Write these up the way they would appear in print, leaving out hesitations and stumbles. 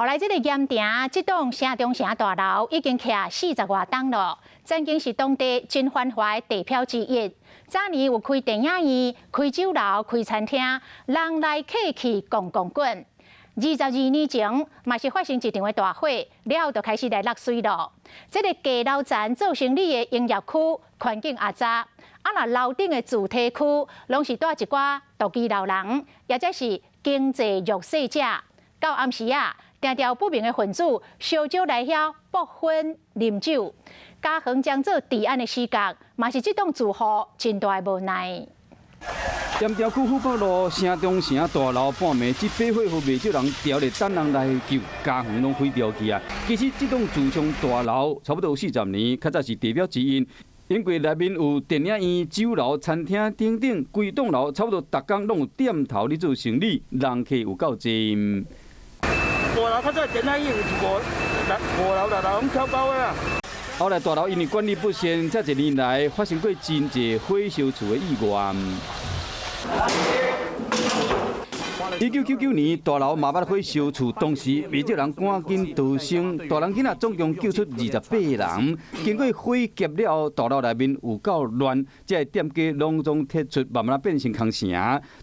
后来，这个盐埕这栋城中城大楼已经徛40多栋了，曾经是当地真繁华的地标之一。早年有开电影院、开酒楼、开餐厅，人来客去汞滚。22年前，嘛是发生一场的大火，了后就开始来落水了。这个街楼站做生意的营业区环境也差，若楼顶的主体区，拢是住一寡独居老人，或者是经济弱势者。到暗时定调不明的分子烧酒来遐博烟啉酒，加横将做治安的死角，嘛是这栋住户真大的无奈。盐埕区富北路城中城大楼半暝即火火，有未少人调咧等人来救，家园拢毁掉去啊！其实这栋自强大楼差不多40年，较早是地标之一。因为内面有电影院、酒楼、餐厅等等，规栋楼差不多逐工拢有店头咧做生意，人客有够侪。大楼较早电影院有5楼、6楼拢超高的啊。后来大楼因为管理不善，这一年来发生过真侪火烧厝的意外。1999年，大楼嘛捌火烧厝，当时未少人赶紧逃生，大人囡仔总共救出28人。经过火劫了后，大楼内面有够乱，这店家拢总撤出，慢慢变成空城。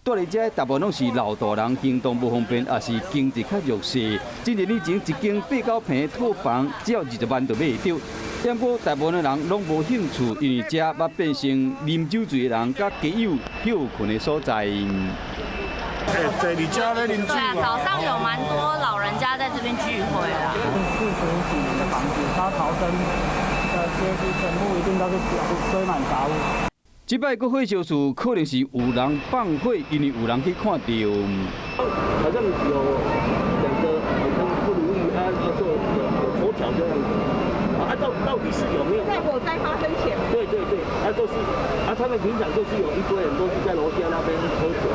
住伫这大部分拢是老大人，行动不方便，也是经济较弱势。几年前一间8-9平的套房，只要20万就买得到。不过大部分的人拢无兴趣，因为这捌变成啉酒醉的人甲街友休困的所在。在你家在邻居。对啊，早上有蛮多老人家在这边聚会啊。40几年的房子，他逃生的阶梯全部一定都是堆满杂物。这摆个火烧厝可能是有人放火，因为有人去看到。好像有2个好像不如意啊，有头条这样子。到底是有没有？在火灾发生前。对，都是他们平常都是有一堆人都是在楼下那边喝酒。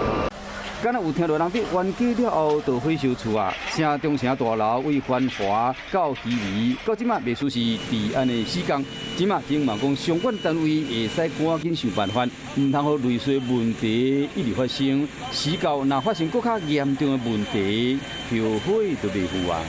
敢若有听到人伫冤家了后，就火烧厝啊！城中城大楼为繁华到稀微，到即马未输是治安的死角。即马希望讲相关单位会使赶紧想办法，唔通好类似问题一直发生。死角若发生更较严重的问题，后悔都袂赴啊！